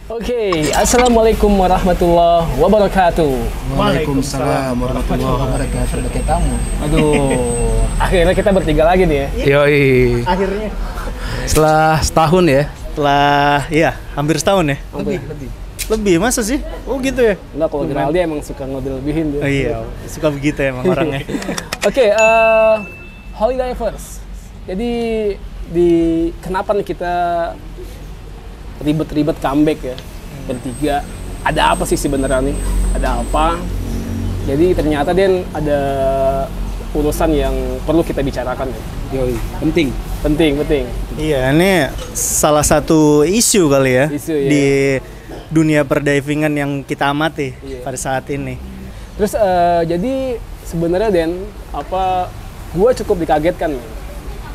Oke, assalamualaikum warahmatullahi wabarakatuh. Waalaikumsalam warahmatullahi wabarakatuh. Dekat tamu. Aduh, akhirnya kita bertiga lagi nih ya. Yoi. Akhirnya. Setelah setahun ya. Setelah, iya, hampir setahun ya. Lebih, masa sih? Oh gitu ya? Enggak, kalau Rinaldi emang suka ngelebih-lebihin dia. Oh iya, suka begitu emang orangnya. Oke, Holy Divers. Jadi kenapa nih kita ribet-ribet comeback ya bertiga? Ada apa sih sebenarnya nih? Ada apa? Jadi ternyata Den ada urusan yang perlu kita bicarakan ya. Yoi. Penting. Iya, ini salah satu isu kali ya, Isu, ya. di dunia perdivingan yang kita amati pada saat ini. Terus jadi sebenarnya Den, gue cukup dikagetkan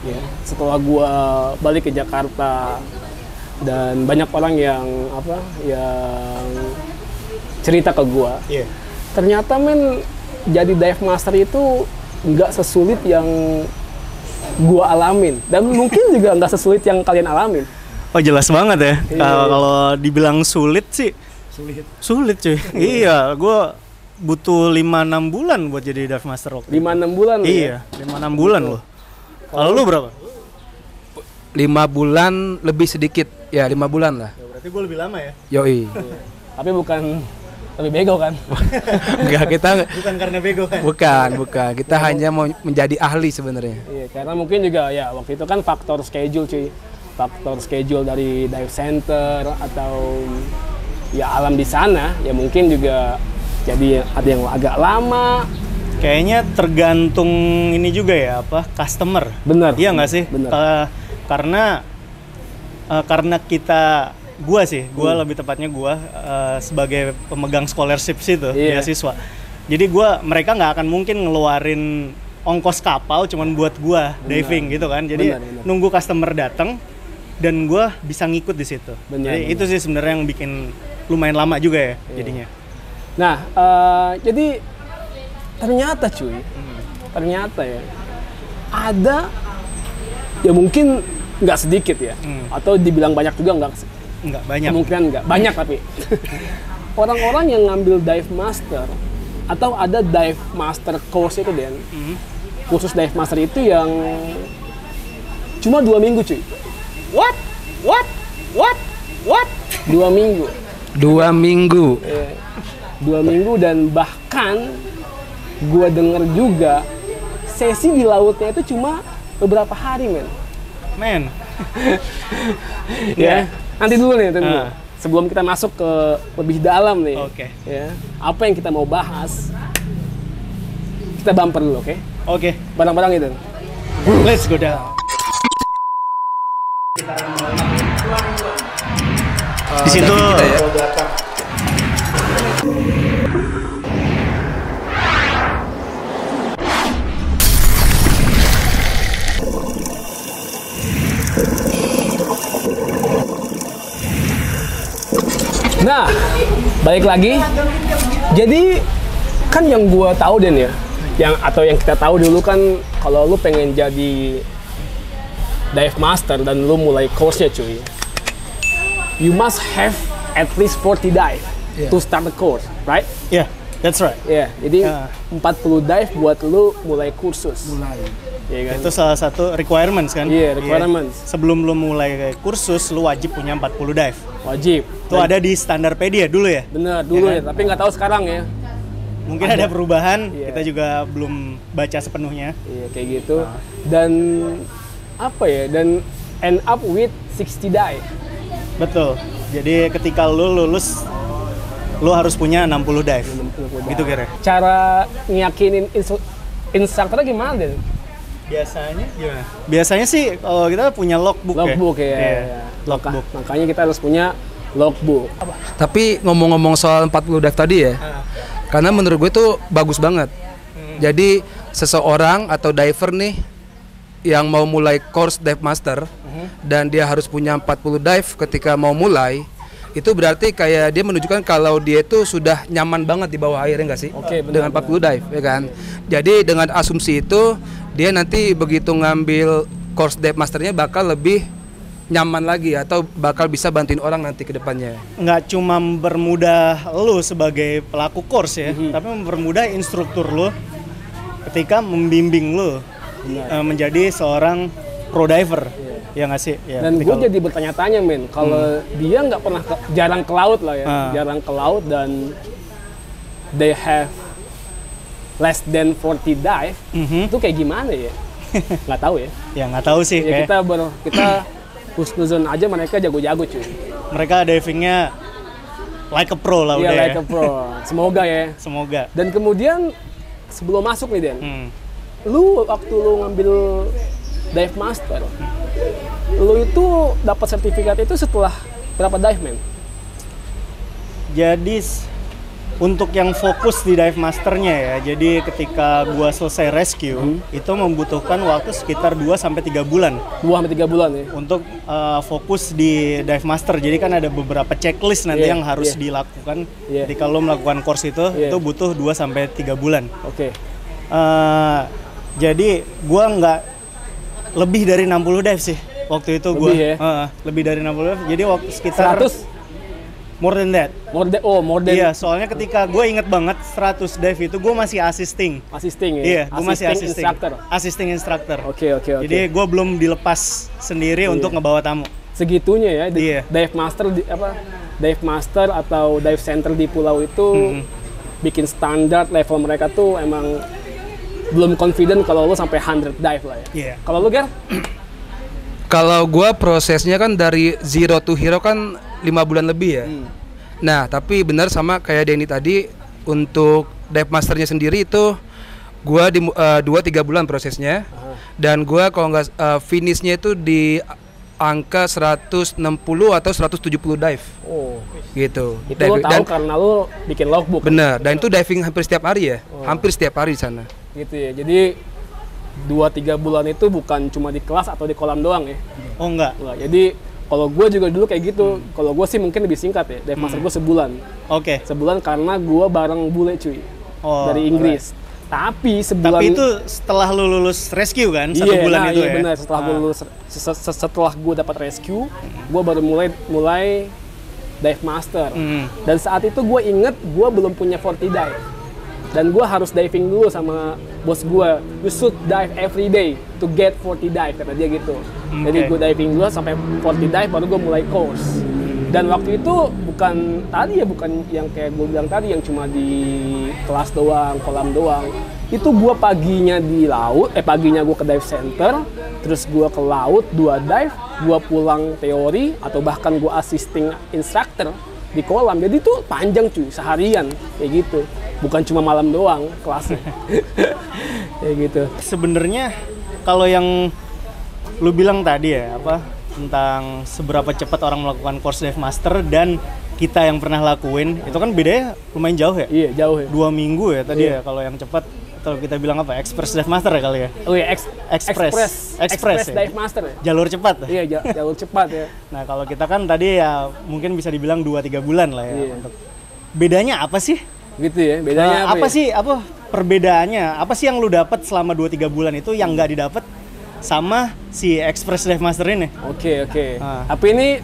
ya setelah gue balik ke Jakarta dan banyak orang yang cerita ke gue. Iya. Ternyata jadi dive master itu nggak sesulit yang gue alamin dan mungkin juga nggak sesulit yang kalian alamin. Oh jelas banget ya. Iya. Kalau dibilang sulit sih, sulit cuy. Iya, gue butuh 5-6 bulan buat jadi dive master waktu 5-6 bulan loh Iya, 5-6 bulan loh. Kalau lu berapa? 5 bulan lebih sedikit. Ya 5 bulan lah. Ya, berarti gue lebih lama ya. Yoi. Tapi bukan lebih bego kan? Enggak, kita Bukan karena bego kan? bukan. Kita hanya mau menjadi ahli sebenarnya. Iya, karena mungkin juga ya waktu itu kan faktor schedule cuy. Faktor schedule dari dive center atau ya alam di sana ya mungkin juga jadi ada yang agak lama. Kayaknya tergantung ini juga ya, customer. Bener. Iya nggak sih? Bener. Karena gua lebih tepatnya sebagai pemegang scholarship itu, beasiswa. Jadi mereka nggak akan mungkin ngeluarin ongkos kapal cuman buat gua diving gitu kan. Jadi Bener. nunggu customer datang dan gua bisa ngikut di situ. Jadi itu sih sebenarnya yang bikin lumayan lama juga ya jadinya. Nah, jadi ternyata cuy, ternyata ya ada ya mungkin nggak sedikit ya, atau dibilang banyak juga Nggak banyak. kemungkinan nggak banyak tapi orang-orang yang ngambil dive master atau ada dive master course itu Den, khusus dive master itu yang cuma 2 minggu cuy. What? 2 minggu. 2 minggu. 2 minggu dan bahkan gua denger juga sesi di lautnya itu cuma beberapa hari men. Ya, nanti dulu nih sebelum kita masuk ke lebih dalam nih. Oke. Ya, apa yang kita mau bahas? Kita bumper dulu, oke? Oke. Barang-barang itu. Let's go down. Di situ kita ya. Nah, balik lagi. Jadi kan yang gua tahu Den ya, yang kita tahu dulu kan kalau lu pengen jadi dive master dan lu mulai course-nya cuy, you must have at least 40 dive to start the course, right? Yeah, that's right. Ya, jadi 40 dive buat lu mulai kursus. Iya kan? Itu salah satu requirements kan? Iya, requirements. Sebelum lu mulai kursus, lu wajib punya 40 dive. Wajib. Itu ada di Standarpedia dulu ya? Bener, dulu ya, tapi nggak tahu sekarang ya. Mungkin ada perubahan, Iya. kita juga belum baca sepenuhnya. Iya, kayak gitu. Dan dan end up with 60 dive. Betul. Jadi ketika lu lulus, lu harus punya 60 dive. Gitu kira. Cara ngiyakinin instrukturnya gimana Den? Biasanya gimana? Biasanya sih kalau kita punya logbook Logbook ya. Iya, Ya. logbook. Makanya kita harus punya logbook. Tapi ngomong-ngomong soal 40 dive tadi ya. Karena menurut gue itu bagus banget. Jadi seseorang atau diver nih yang mau mulai course dive master dan dia harus punya 40 dive ketika mau mulai, itu berarti kayak dia menunjukkan kalau dia itu sudah nyaman banget di bawah air, enggak sih? Oke, benar, dengan 40 dive, ya kan? Jadi dengan asumsi itu dia nanti begitu ngambil course dive masternya bakal lebih nyaman lagi atau bakal bisa bantuin orang nanti ke depannya. Nggak cuma mempermudah lu sebagai pelaku course ya, tapi mempermudah instruktur lu ketika membimbing lu menjadi seorang pro diver. Ya nggak sih? Ya, dan gue jadi bertanya-tanya men, kalau dia nggak pernah jarang ke laut lah ya, jarang ke laut dan they have less than 40 dive, itu kayak gimana ya? Nggak tahu ya. Ya nggak tahu sih. Ya, kita husnuzon aja mereka jago-jago cuy. Mereka divingnya like a pro lah udah like a pro. Semoga ya. Semoga. Dan kemudian sebelum masuk nih Den, lu waktu lu ngambil dive master, lu itu dapat sertifikat itu setelah berapa dive men? Jadi untuk yang fokus di dive masternya ya, jadi ketika gua selesai rescue itu membutuhkan waktu sekitar 2-3 bulan. 2-3 bulan ya? Untuk fokus di dive master, jadi kan ada beberapa checklist nanti yang harus dilakukan. Jadi kalau melakukan course itu butuh 2-3 bulan. Oke. Jadi gua nggak lebih dari 60 dive sih waktu itu gua. Lebih dari 60 dive, jadi waktu sekitar 100? More than that. More than. Iya, soalnya ketika gue inget banget 100 dive itu gue masih assisting. Assisting ya? Iya, gue masih assisting. Instructor. Assisting instructor. Oke. Jadi gue belum dilepas sendiri untuk ngebawa tamu. Segitunya ya, dive master atau dive center di pulau itu bikin standar level mereka tuh emang belum confident kalau lo sampai 100 dive lah ya. Iya. Kalau lo Ger? Kalau gue prosesnya kan dari zero to hero kan 5 bulan lebih ya. Nah, tapi benar sama kayak Denny tadi, untuk dive masternya sendiri itu gua di 2-3 bulan prosesnya. Dan gua kalau nggak finishnya itu di angka 160 atau 170 dive. Oh, gitu. Itu lo tahu karena lo bikin logbook. Bener, dan itu diving hampir setiap hari ya. Hampir setiap hari di sana. Gitu ya. Jadi 2-3 bulan itu bukan cuma di kelas atau di kolam doang ya. Oh enggak. Jadi kalau gue juga dulu kayak gitu. Kalau gue sih mungkin lebih singkat ya. Dive master gue sebulan. Oke. Sebulan karena gue bareng bule cuy. Dari Inggris. Tapi sebulan. Tapi itu setelah lu lulus rescue kan? 1 bulan itu ya? Iya benar. Setelah gue lulus, setelah gue dapat rescue, gue baru mulai dive master. Dan saat itu gue inget gue belum punya 40 dive. Dan gue harus diving dulu sama bos gue. You should dive every day to get 40 dive, kata dia gitu. Jadi gue diving dulu sampai 40 dive, baru gue mulai course. Dan waktu itu bukan yang kayak gue bilang tadi, yang cuma di kelas doang, kolam doang. Itu gue paginya di laut, paginya gue ke dive center, terus gue ke laut 2 dive, gue pulang teori, atau bahkan gue assisting instructor di kolam. Jadi itu panjang cuy, seharian kayak gitu. Bukan cuma malam doang kelasnya. Kayak gitu. Sebenarnya kalau yang lu bilang tadi ya, tentang seberapa cepat orang melakukan course dive master dan kita yang pernah lakuin, itu kan bedanya lumayan jauh ya? Iya, jauh ya. 2 minggu ya tadi ya kalau yang cepat, atau kita bilang express dive master ya kali ya? Oh iya, express ya? dive master ya? Jalur cepat. Iya, jalur cepat ya. Nah, kalau kita kan tadi ya mungkin bisa dibilang 2-3 bulan lah ya. Untuk bedanya apa sih? Gitu ya, bedanya apa sih perbedaannya? Apa sih yang lu dapat selama 2-3 bulan itu yang nggak didapat sama si Express Dive Master ini? Oke. Tapi ini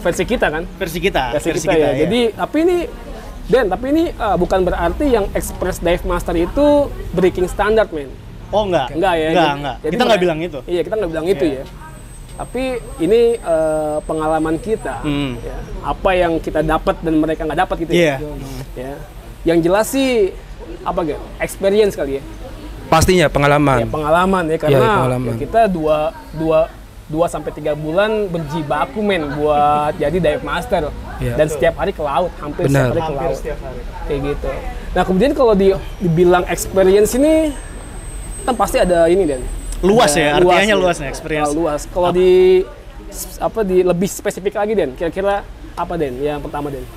versi kita kan? Versi kita ya. Jadi tapi ini bukan berarti yang Express Dive Master itu breaking standard, men. Oh enggak ya? Enggak. Jadi kita nggak bilang itu. Iya, kita nggak bilang itu ya. Tapi ini pengalaman kita, ya. Apa yang kita dapat dan mereka nggak dapat gitu ya. Yang jelas sih experience kali ya. Pastinya pengalaman. Ya, pengalaman ya, karena ya, kita 2-3 bulan berjibaku men buat jadi dive master. Dan setiap hari ke laut, hampir setiap hari ke laut. Kayak gitu. Nah, kemudian kalau dibilang experience ini kan pasti ada ini Dan. Luas ya, artinya luas nih experience. Luas. Kalau di lebih spesifik lagi Den, kira-kira apa Den yang pertama Den?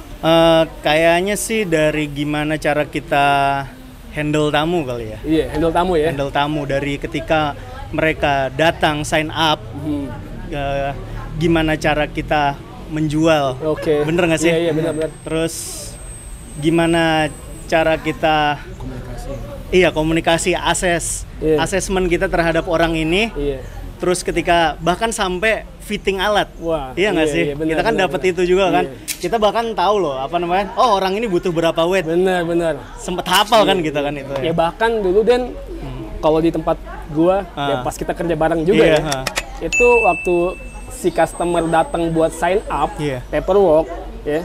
Kayaknya sih dari gimana cara kita handle tamu kali ya. Iya, handle tamu ya. Handle tamu dari ketika mereka datang sign up, gimana cara kita menjual. Oke. Bener nggak sih? Iya, benar. Terus gimana cara kita komunikasi, asesmen kita terhadap orang ini. terus ketika bahkan sampai fitting alat. Wah, iya nggak sih? bener, kita kan dapat itu juga kan. Kita bahkan tahu loh apa namanya. Oh, orang ini butuh berapa weight. Bener. Sempet hafal kan kita kan itu. Ya bahkan dulu Dan kalau di tempat gua ya pas kita kerja bareng juga ya. Itu waktu si customer datang buat sign up paperwork ya.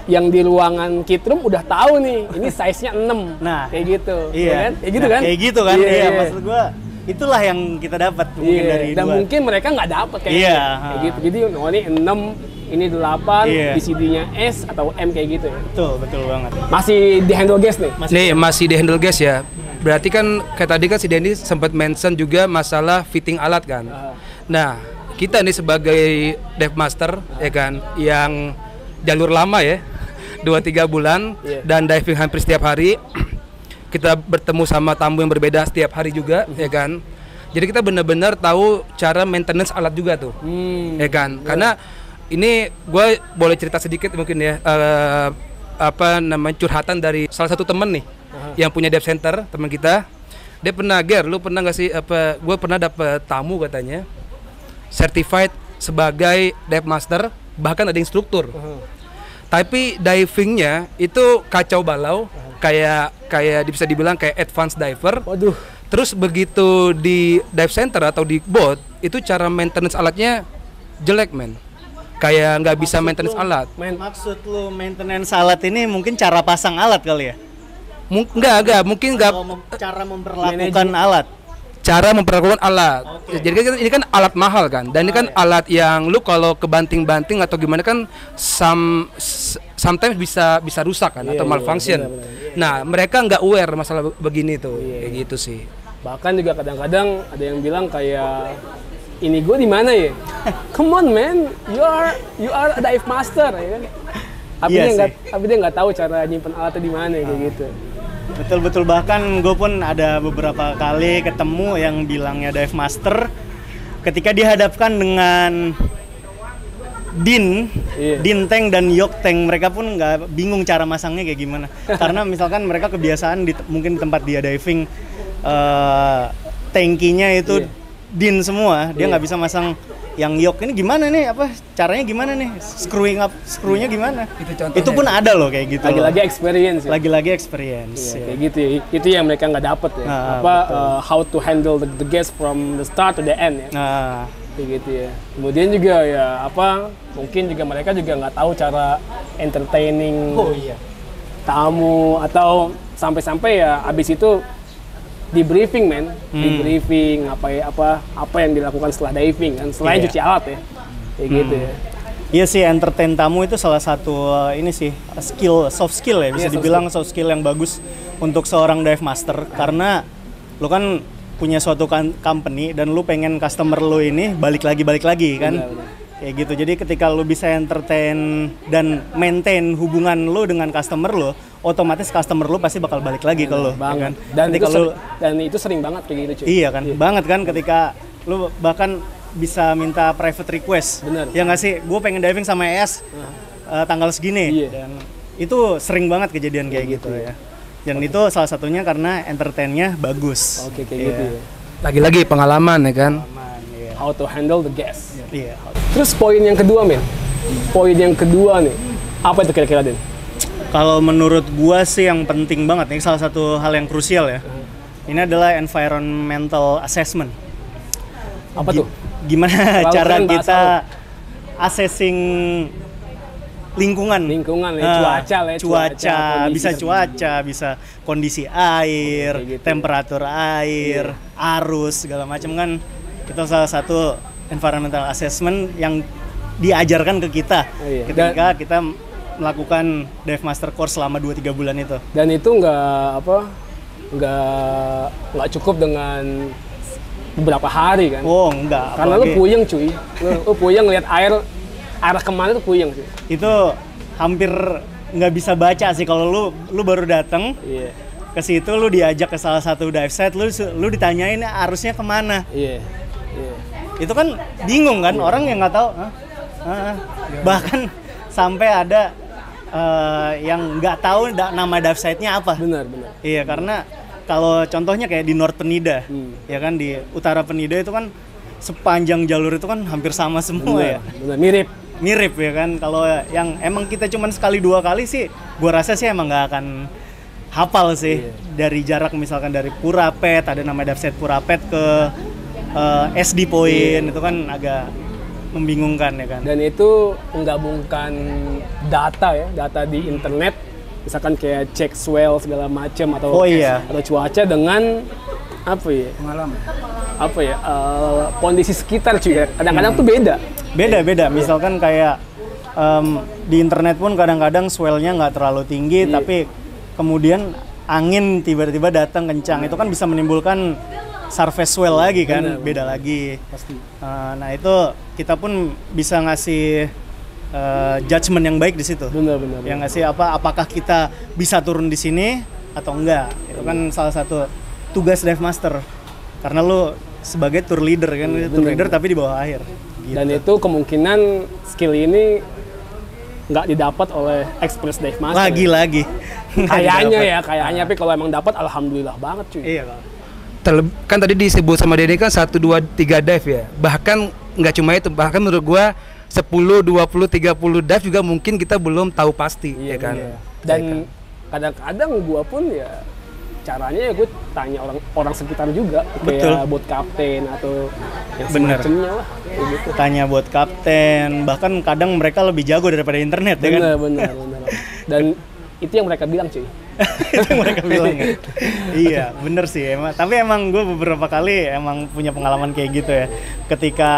Yang di ruangan Kitroom udah tahu nih, ini size-nya 6. Nah, kayak gitu. Iya. Kan? Kayak gitu kan? Kayak gitu kan. Iya, maksud gua itulah yang kita dapat mungkin dari dan mungkin mereka nggak dapat kayak gitu. Jadi ini 6, ini 8, di CD-nya S atau M kayak gitu ya. Betul banget. Masih di handle gas nih? Masih di handle gas ya. Berarti kan kayak tadi kan si Denny sempat mention juga masalah fitting alat kan. Nah, kita nih sebagai Dive Master ya kan yang jalur lama ya. 2-3 bulan dan diving hampir setiap hari. Kita bertemu sama tamu yang berbeda setiap hari juga, ya kan. Jadi kita benar-benar tahu cara maintenance alat juga tuh, ya kan. Karena ini gue boleh cerita sedikit mungkin ya, apa namanya curhatan dari salah satu temen nih, yang punya dive center, teman kita. Dia pernah, lu pernah nggak sih? Gue pernah dapet tamu katanya, certified sebagai dive master, bahkan ada instruktur. Tapi divingnya itu kacau balau, kayak bisa dibilang kayak advanced diver. Waduh. Terus begitu di dive center atau di boat itu cara maintenance alatnya jelek men. Kayak nggak bisa maintenance alat. Maksud lu maintenance alat ini mungkin cara pasang alat kali ya? Enggak, mungkin enggak. Cara memperlakukan alat. Cara memperlakukan alat. Jadi kan ini kan alat mahal kan, dan ini kan alat yang lu kalau kebanting-banting atau gimana kan sometimes bisa rusak kan atau malfunction. Nah, mereka nggak aware masalah begini tuh, kayak gitu sih. Bahkan juga kadang-kadang ada yang bilang kayak ini gue di mana ya? Come on man, you are a dive master ya kan. Tapi dia nggak tahu cara nyimpen alatnya di mana kayak gitu. Betul, bahkan gue pun ada beberapa kali ketemu yang bilangnya dive master ketika dihadapkan dengan din tank dan yoke tank, mereka pun nggak bingung cara masangnya kayak gimana. Karena misalkan mereka kebiasaan mungkin di tempat dia diving tankinya itu din semua, dia nggak bisa masang yang yoke ini gimana nih, caranya gimana nih, screwnya gimana. Itu pun ada loh kayak gitu. Lagi-lagi experience ya? Lagi-lagi experience. Kayak gitu ya. Itu yang mereka nggak dapet ya. How to handle the gas from the start to the end ya. Kayak gitu ya. Kemudian juga ya mungkin juga mereka juga nggak tahu cara entertaining tamu, atau sampai ya abis itu di briefing di briefing apa yang dilakukan setelah diving kan, selain cuci alat ya, kayak gitu ya. Iya sih, entertain tamu itu salah satu ini sih soft skill ya, bisa dibilang soft skill yang bagus untuk seorang dive master, karena lu kan punya suatu company dan lu pengen customer lu ini balik lagi kan. Benar. Kayak gitu. Jadi ketika lu bisa entertain dan maintain hubungan lu dengan customer lu, otomatis customer lu pasti bakal balik lagi ke lu. Banget. Ya kan? Dan itu sering banget kayak gitu cuy. Iya kan, banget kan ketika lu bahkan bisa minta private request. Bener. Ya nggak sih, gue pengen diving sama ES tanggal segini. Dan itu sering banget kejadian kayak gitu ya. Dan itu salah satunya karena entertainnya bagus. Oke, kayak gitu ya. Lagi-lagi pengalaman ya kan. How to handle the gas. Iya. Terus poin yang kedua poin yang kedua nih, apa itu kira-kira Den? Kalau menurut gua sih yang penting banget nih, salah satu hal yang krusial ya. Ini adalah environmental assessment. Apa tuh? Gimana cara kita assessing lingkungan ya, cuaca, bisa kondisi air, gitu, temperatur air, arus segala macam kan. Itu salah satu environmental assessment yang diajarkan ke kita ketika kita melakukan dive master course selama 2-3 bulan itu. Dan itu nggak cukup dengan beberapa hari kan? Oh enggak. Karena lu puyeng cuy, lu puyeng lihat air arah kemana tuh puyeng sih. Itu hampir nggak bisa baca sih kalau lu baru datang. Iya. Ke situ lu diajak ke salah satu dive site, lu ditanyain arusnya kemana. Iya. Itu kan bingung kan, orang yang nggak tahu. Bahkan sampai ada yang nggak tahu nama dive site-nya apa. Benar. Iya, karena kalau contohnya kayak di North Penida, ya kan, di utara Penida itu kan sepanjang jalur itu kan hampir sama semua ya. Bener, mirip ya kan. Kalau yang emang kita cuman sekali 2 kali sih, gua rasa sih emang nggak akan hafal sih. Dari jarak misalkan dari Purapet, ada namanya Dafset Purapet ke SD Point, itu kan agak membingungkan ya kan. Dan itu menggabungkan data di internet, misalkan kayak cek swell segala macam atau cuaca dengan kondisi sekitar cuy. Kadang-kadang tuh beda. Misalkan kayak di internet pun kadang-kadang swellnya nggak terlalu tinggi, tapi kemudian angin tiba-tiba datang kencang, itu kan bisa menimbulkan surface swell lagi kan, beda lagi. Pasti. Nah itu kita pun bisa ngasih judgement yang baik di situ. Benar. Yang ngasih apakah kita bisa turun di sini atau enggak. Itu kan salah satu tugas dive master. Karena lu sebagai tour leader kan, tour leader tapi di bawah air. Gitu. Dan itu kemungkinan skill ini nggak didapat oleh express dive master. Lagi. Kayaknya, tapi kalau emang dapat alhamdulillah banget cuy. Iya Kak. Kan tadi disebut sama Denny kan 1, 2, 3 dive ya. Bahkan nggak cuma itu, bahkan menurut gua 10, 20, 30 dive juga mungkin kita belum tahu pasti, ya kan. Iya. Dan kadang-kadang gua pun ya caranya gue tanya orang sekitar juga. Betul. Kayak buat kapten atau yang semacamnya lah. Gitu. Tanya buat kapten, bahkan kadang mereka lebih jago daripada internet ya kan. Bener. Dan itu yang mereka bilang cuy. Itu yang mereka bilang ya. Iya, bener sih emang. Tapi emang gue beberapa kali emang punya pengalaman kayak gitu ya. Ketika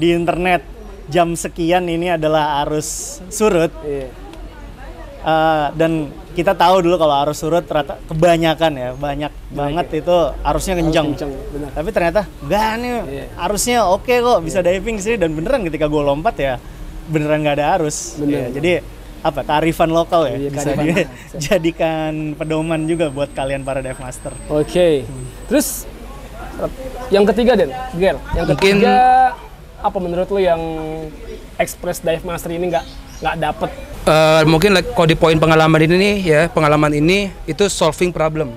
di internet jam sekian ini adalah arus surut. Iya. Dan kita tahu dulu kalau arus surut ternyata kebanyakan ya, banyak banget itu arusnya kencang. Benar. Tapi ternyata enggak nih, arusnya oke kok, bisa diving sih. Dan beneran ketika gue lompat ya beneran nggak ada arus. Ya, jadi kearifan lokal ya, bisa dijadikan pedoman juga buat kalian para dive master. Oke. Terus yang ketiga Ger, ketiga apa menurut lo yang express dive master ini nggak dapet? Mungkin kalau di poin pengalaman ini nih ya, pengalaman ini itu solving problem.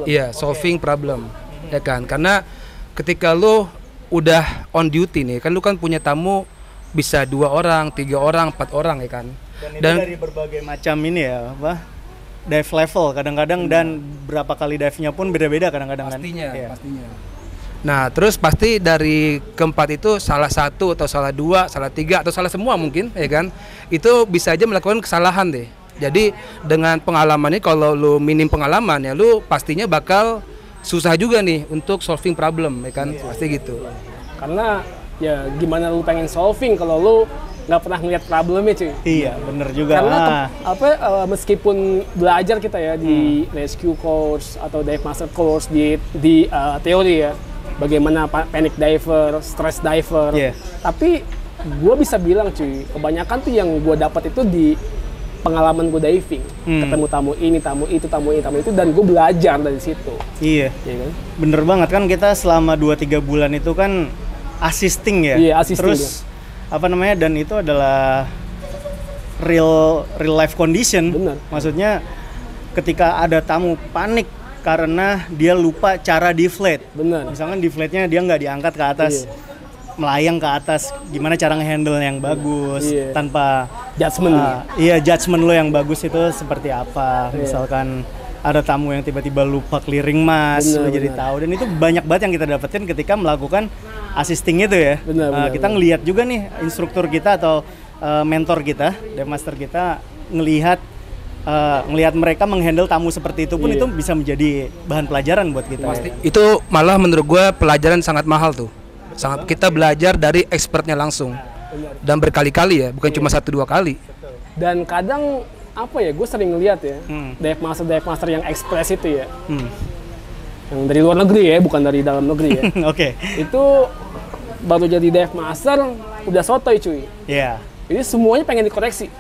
Iya, solving problem. Ya kan? Karena ketika lo udah on duty nih, kan lo kan punya tamu bisa 2 orang, 3 orang, 4 orang ya kan. Dan dari berbagai macam ini ya, dive level kadang-kadang dan berapa kali dive-nya pun beda-beda kadang-kadang pastinya. Nah, terus pasti dari keempat itu salah satu atau salah 2, salah 3 atau salah semua mungkin ya kan. Itu bisa aja melakukan kesalahan deh. Jadi dengan pengalaman ini, kalau lu minim pengalaman ya lu pastinya bakal susah juga nih untuk solving problem ya kan. Pasti gitu. Karena ya gimana lu pengen solving kalau lu nggak pernah ngeliat problemnya cuy. Iya bener juga. Karena meskipun belajar kita ya di rescue course atau dive master course di teori ya, bagaimana panic diver, stress diver, tapi gue bisa bilang cuy, kebanyakan tuh yang gue dapat itu di pengalaman gue diving, ketemu tamu ini, tamu itu, dan gue belajar dari situ. Iya kan? Bener banget kan, kita selama 2-3 bulan itu kan assisting ya. Iya, assisting. Terus dan itu adalah real life condition. Bener. Maksudnya ketika ada tamu panik karena dia lupa cara deflate. Bener. Misalkan deflate-nya dia nggak diangkat ke atas, melayang ke atas, gimana cara nge-handle yang bagus tanpa judgement. Judgement lo yang bagus itu seperti apa. Misalkan ada tamu yang tiba-tiba lupa clearing mask, lo jadi tahu. Dan itu banyak banget yang kita dapetin ketika melakukan assisting itu ya. Kita ngelihat juga nih instruktur kita atau mentor kita, dive master kita ngelihat mereka menghandle tamu seperti itu pun itu bisa menjadi bahan pelajaran buat kita. Pasti. Itu malah menurut gue pelajaran sangat mahal tuh. Sangat kita belajar dari expertnya langsung. Dan berkali-kali ya, bukan cuma 1-2 kali. Dan kadang gue sering ngeliat ya, dive master yang express itu ya. Yang dari luar negeri ya, bukan dari dalam negeri ya. Oke. Itu baru jadi dive master udah sotoy cuy. Iya. Jadi semuanya pengen dikoreksi.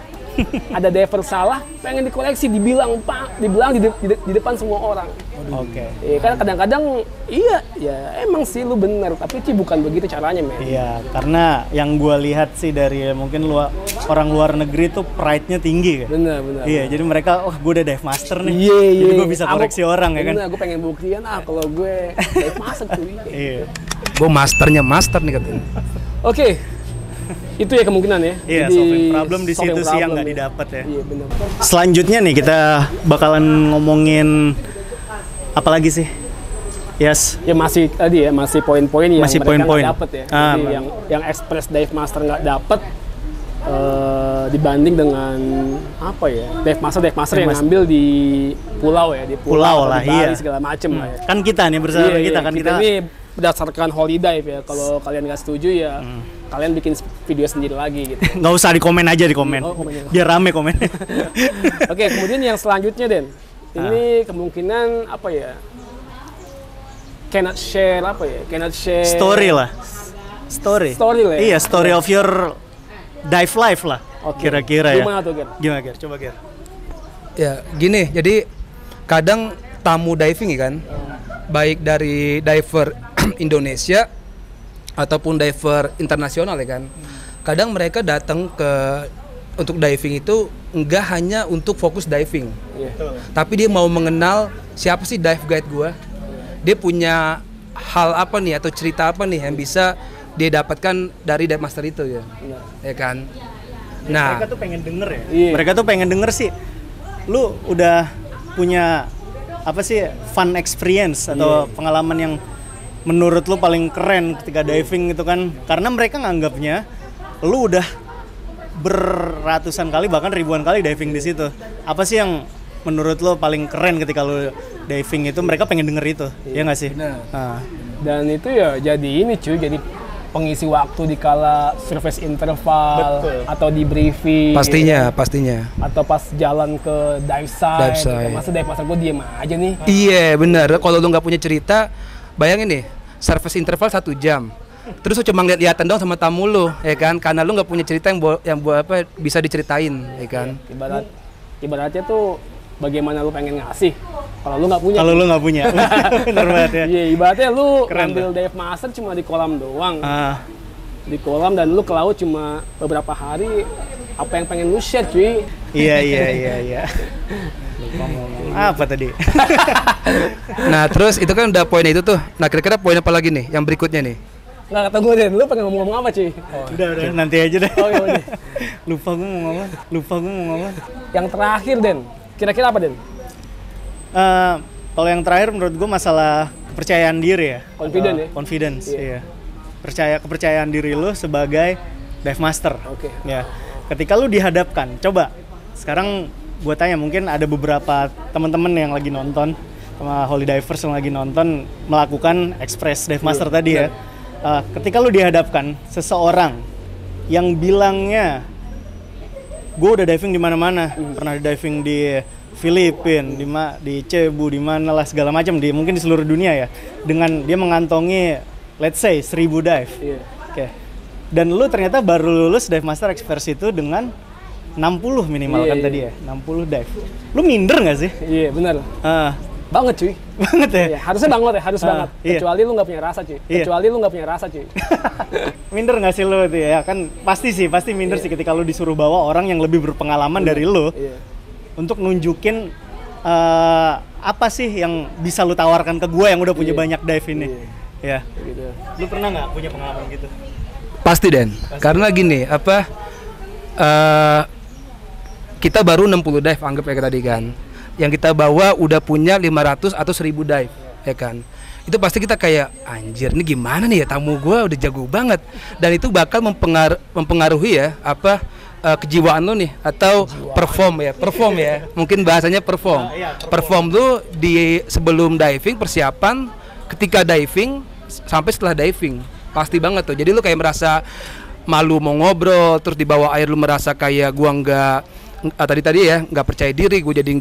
Ada diver salah, pengen dikoreksi, dibilang di depan semua orang. Oke. Kan kadang-kadang ya emang sih lu bener, tapi bukan begitu caranya, men. Iya, karena yang gua lihat sih dari mungkin orang luar negeri tuh pride-nya tinggi kan. Bener. Iya, jadi mereka gua udah dive master nih. Iya. Jadi gua bisa koreksi orang ya kan. Bener, gua pengen buktian kalau gue dive master cuy. Iya. Gue masternya master nih katanya. Oke. Itu ya kemungkinan ya. Iya, jadi solving problem di solving situ sih yang problem nggak didapat ya. Iya benar. Selanjutnya nih kita bakalan ngomongin apa lagi sih? Yes. Ya masih tadi ya, masih poin-poin yang Masih mereka poin-poin. nggak dapet ya. Jadi yang Express Dive Master nggak dapet dibanding dengan apa ya, dive master yang ngambil di pulau ya, di pulau lah, di Bali iya. segala macem lah ya. Kan kita nih bersama Iya, kita iya. kan Kita ini berdasarkan holiday ya. Kalau kalian nggak setuju ya kalian bikin video sendiri lagi gitu. nggak usah di komen aja di komen. Oh, komen aja. Biar rame komen. Oke, kemudian yang selanjutnya Den, ini kemungkinan apa ya? Cannot share Story lah. Story lah ya? Iya, story of your dive life lah. Oke. Kira-kira ya. Gimana tuh, Ger? Gimana, Ger? Coba, Ger. Ya gini, jadi kadang tamu diving ya kan, baik dari diver Indonesia ataupun diver internasional ya kan, kadang mereka datang untuk diving itu enggak hanya untuk fokus diving, tapi dia mau mengenal siapa sih dive guide gua, dia punya hal apa nih atau cerita apa nih yang bisa dia dapatkan dari dive master itu ya, ya kan. Nah, Mereka tuh pengen denger ya. Iya. Mereka tuh pengen denger sih. Lu udah punya apa sih fun experience atau pengalaman yang menurut lu paling keren ketika diving itu kan, karena mereka nganggapnya lu udah beratusan kali bahkan ribuan kali diving di situ. Apa sih yang menurut lu paling keren ketika lu diving itu? Mereka pengen denger itu, ya nggak sih? benar. Nah, Dan itu ya jadi ini cuy, jadi pengisi waktu di kala surface interval. Betul. Atau di briefing Pastinya. atau pas jalan ke dive site. Dive site. Masa dive master gue diem aja nih. Iya benar. Kalau lu nggak punya cerita, bayangin nih, service interval 1 jam. Terus lu cuma lihat-lihatan dong sama tamu lu, ya kan? Karena lu nggak punya cerita yang apa bisa diceritain, ya kan? Ibaratnya tuh bagaimana lu pengen ngasih kalau lu nggak punya. kalau lu nggak punya, bener banget ya. Iya, ibaratnya lu Keren ngambil dive master cuma di kolam doang. Ah, Di kolam dan lu ke laut cuma beberapa hari, apa yang pengen lu share cuy? iya. Lupa ngomong apa tadi? Nah terus itu kan udah poin itu tuh. Nah kira-kira poin apa lagi nih yang berikutnya nih? Nggak ketemu Den, lu pengen ngomong apa cuy? Udah, nanti aja deh. Oh, iya, udah. Lupa gue mau ngomong. Yang terakhir Den, kira-kira apa Den? Kalau yang terakhir menurut gue masalah kepercayaan diri ya. Confident ya? Confidence, iya. Kepercayaan diri lu sebagai dive master. Oke. Ya. Ketika lu dihadapkan, coba sekarang gue tanya, mungkin ada beberapa teman-teman yang lagi nonton sama Holy Divers yang lagi nonton melakukan Express Dive Master tadi ya. Ketika lu dihadapkan seseorang yang bilangnya gue udah diving di mana-mana, pernah diving di Filipina, di Cebu, di mana lah segala macam, mungkin di seluruh dunia ya, dengan dia mengantongi let's say 1000 dive. Iya. Oke. Dan lu ternyata baru lulus Dive Master Express itu dengan 60 minimal kan tadi ya, 60 dive. Lu minder nggak sih? Iya benar. Banget cuy. Banget ya? Iya, harus banget. Iya. Kecuali lu nggak punya rasa cuy. Iya. Minder nggak sih lu itu ya? Kan pasti minder sih ketika lu disuruh bawa orang yang lebih berpengalaman dari lu untuk nunjukin apa sih yang bisa lu tawarkan ke gue yang udah punya banyak dive ini. Ya. Gitu. Lu pernah nggak punya pengalaman gitu? Pasti Den. Karena gini, kita baru 60 dive anggap ya tadi kan. Yang kita bawa udah punya 500 atau 1000 dive, ya kan. Itu pasti kita kayak anjir ini gimana nih ya, tamu gua udah jago banget. Dan itu bakal mempengaruhi ya kejiwaan lo nih atau perform ya. Mungkin bahasanya perform. Perform lu di sebelum diving, persiapan, ketika diving sampai setelah diving. Pasti banget tuh. Jadi lu kayak merasa malu mau ngobrol, terus di bawah air lu merasa kayak gua tadi ya nggak percaya diri, gue jadi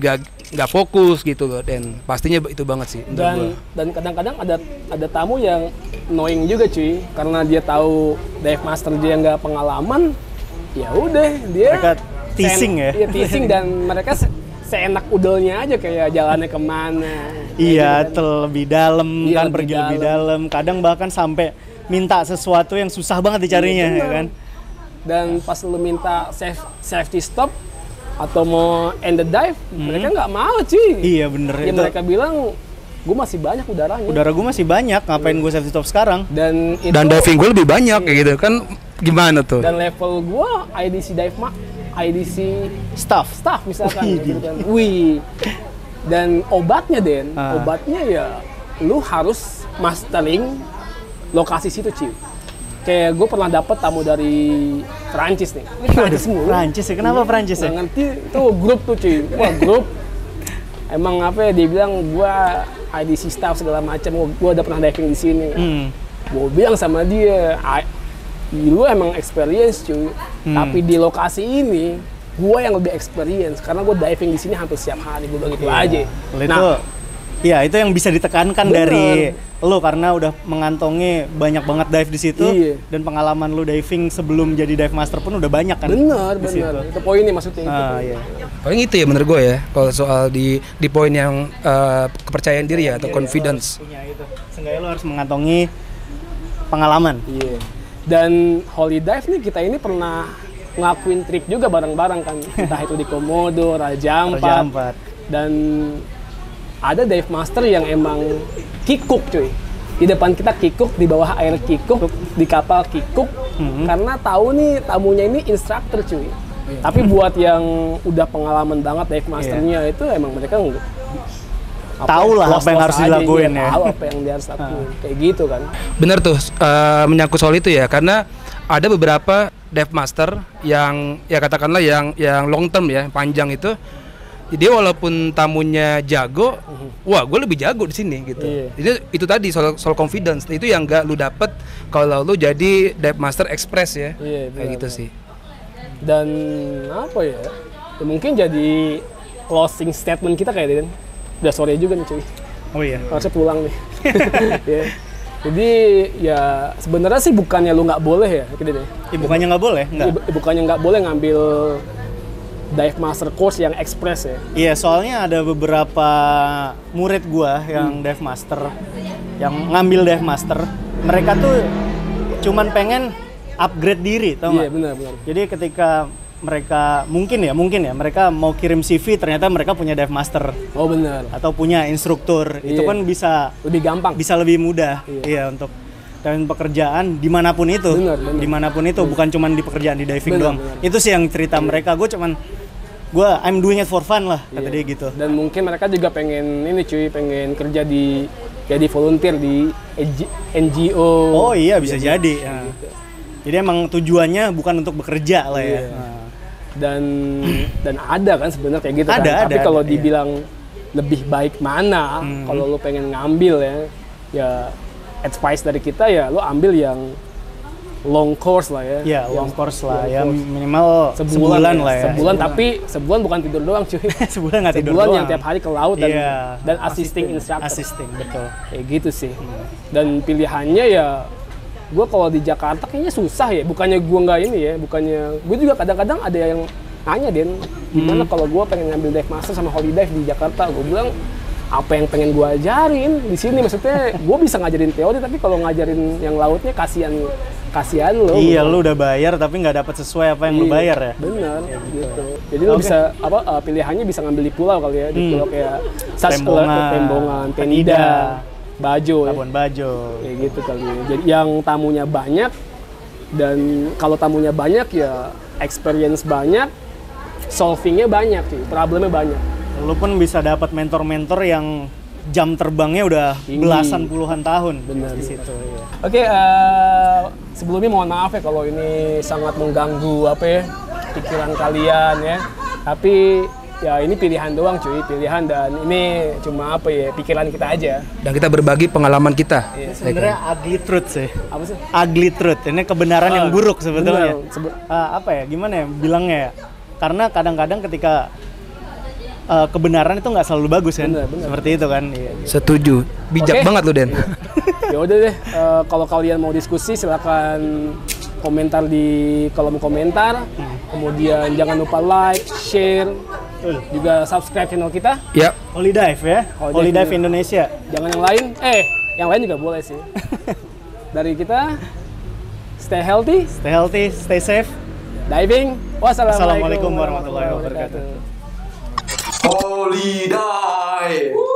nggak fokus gitu loh. Dan pastinya itu banget sih. Dan kadang-kadang ada tamu yang annoying juga cuy, karena dia tahu dive master dia nggak pengalaman, ya udah dia mereka teasing ya. Iya teasing dan mereka seenak udelnya aja kayak jalannya kemana. Iya, gitu kan. lebih dalam Iya, kan, pergi lebih dalam. Kadang bahkan sampai minta sesuatu yang susah banget dicarinya ya kan. Dan pas lu minta safety stop atau mau end the dive, mereka nggak mau cuy. Iya bener Ya itu. mereka bilang gue masih banyak udaranya. Udara gue masih banyak, ngapain gue safety top sekarang? Dan diving gue lebih banyak kayak gitu kan, gimana tuh? Dan level gue IDC IDC Staff misalkan gitu kan. Wih. Dan obatnya obatnya ya lu harus mastering lokasi situ, cuy. Kayak gue pernah dapet tamu dari Perancis nih. Ini Perancis mulu. Perancis ya? Kenapa Perancis ya? Nggak ngerti, tuh grup tuh, cuy. Wah, grup. Emang apa ya, dia bilang gue IDC staff segala macam. Gue udah pernah diving di sini. Gue bilang sama dia, lu emang experience, cuy. Tapi di lokasi ini, gue yang lebih experience. Karena gue diving di sini hampir setiap hari. Gue bilang gitu aja. Nah, iya, itu yang bisa ditekankan dari lo karena udah mengantongi banyak banget dive di situ dan pengalaman lo diving sebelum jadi dive master pun udah banyak kan. Bener. Itu poinnya maksudnya itu. Iya. Paling itu ya menurut gue ya, kalau soal di poin yang kepercayaan diri ya atau confidence. Punya itu. Seenggaknya lo harus mengantongi pengalaman. Iya. Dan Holy Dive nih kita ini pernah ngelakuin trip juga bareng-bareng kan. Entah itu di Komodo, Raja Ampat. Dan ada dive master yang emang kikuk, cuy. Di depan kita kikuk, di bawah air kikuk, di kapal kikuk. Karena tahu nih tamunya ini instruktur, cuy. Tapi buat yang udah pengalaman banget dive masternya itu emang mereka tahu lah apa yang harus dilakuin ya. Tahu apa yang dia harus lakuin. Kayak gitu kan. Bener tuh, menyangkut soal itu ya, karena ada beberapa dive master yang ya katakanlah yang long term ya, panjang itu. Dia walaupun tamunya jago, wah gue lebih jago di sini gitu. Itu tadi soal confidence. Itu yang gak lu dapet kalau lu jadi dive master express ya. Kayak gitu sih. Dan apa ya? Mungkin jadi closing statement kita kayak Dan. Udah sore juga nih, cuy. Oh iya. Harusnya pulang nih. Jadi ya sebenarnya sih bukannya lu nggak boleh ya, gitu deh. Bukannya nggak boleh? Bukannya nggak boleh ngambil dive master course yang express ya. Iya, soalnya ada beberapa murid gua yang dive master, yang ngambil dive master, mereka tuh cuman pengen upgrade diri, tau nggak? Iya, benar. Jadi ketika mereka mungkin ya mereka mau kirim CV, ternyata mereka punya dive master. Oh benar. Atau punya instruktur, itu kan bisa lebih gampang, bisa lebih mudah. Iya, untuk dan pekerjaan dimanapun itu, dimanapun itu, bukan cuma di pekerjaan di diving doang. Itu sih yang cerita mereka. I'm doing it for fun lah, kata dia gitu. Dan mungkin mereka juga pengen ini, cuy, pengen kerja jadi volunteer di NGO. Oh iya, bisa jadi. Gitu. Jadi emang tujuannya bukan untuk bekerja lah ya. Dan ada kan sebenarnya kayak gitu kan. Tapi kalau dibilang lebih baik mana, kalau lo pengen ngambil ya advice dari kita ya lo ambil yang long course lah ya. Iya, long course lah ya, minimal sebulan lah ya. Sebulan bukan tidur doang, cuy. Sebulan nggak tidur doang. Sebulan yang yang tiap hari ke laut dan assisting instructor. Assisting, betul. Kayak gitu sih. Dan pilihannya ya, gue kalau di Jakarta kayaknya susah ya. Bukannya gue nggak ini ya, gue juga kadang-kadang ada yang nanya, Den, gimana kalau gue pengen ngambil dive master sama Holy Dive di Jakarta? Gue bilang, apa yang pengen gue ajarin di sini? Maksudnya gue bisa ngajarin teori, tapi kalau ngajarin yang lautnya kasihan lo. Iya, lo udah bayar tapi nggak dapat sesuai apa yang lo bayar ya. Bener, gitu. Jadi lo bisa pilihannya bisa ngambil di pulau kali ya, di pulau kayak Tembongan, Penida, Bajo, Labuan Bajo, kayak gitu kali ya. Jadi yang tamunya banyak, dan kalau tamunya banyak ya experience banyak, solvingnya banyak sih, problemnya banyak. Lo pun bisa dapat mentor-mentor yang jam terbangnya udah belasan puluhan tahun. Benar di situ. Ya. Oke, sebelumnya mohon maaf ya kalau ini sangat mengganggu pikiran kalian ya. Tapi ya ini pilihan doang, cuy, pilihan, dan ini cuma pikiran kita aja. Dan kita berbagi pengalaman kita. Sebenarnya ugly truth sih. Apa sih? Ugly truth. Ini kebenaran yang buruk sebetulnya. Gimana ya bilangnya ya? Karena kadang-kadang ketika kebenaran itu nggak selalu bagus kan, seperti itu kan. Setuju, bijak banget lu, Den. Ya udah deh, kalau kalian mau diskusi silakan komentar di kolom komentar. Kemudian jangan lupa like, share, juga subscribe channel kita. Ya. Holy Dive ya, Holy Dive Indonesia. Jangan yang lain, yang lain juga boleh sih. Dari kita, stay healthy, stay safe, diving. Wassalamualaikum warahmatullahi wabarakatuh. Holy Dive.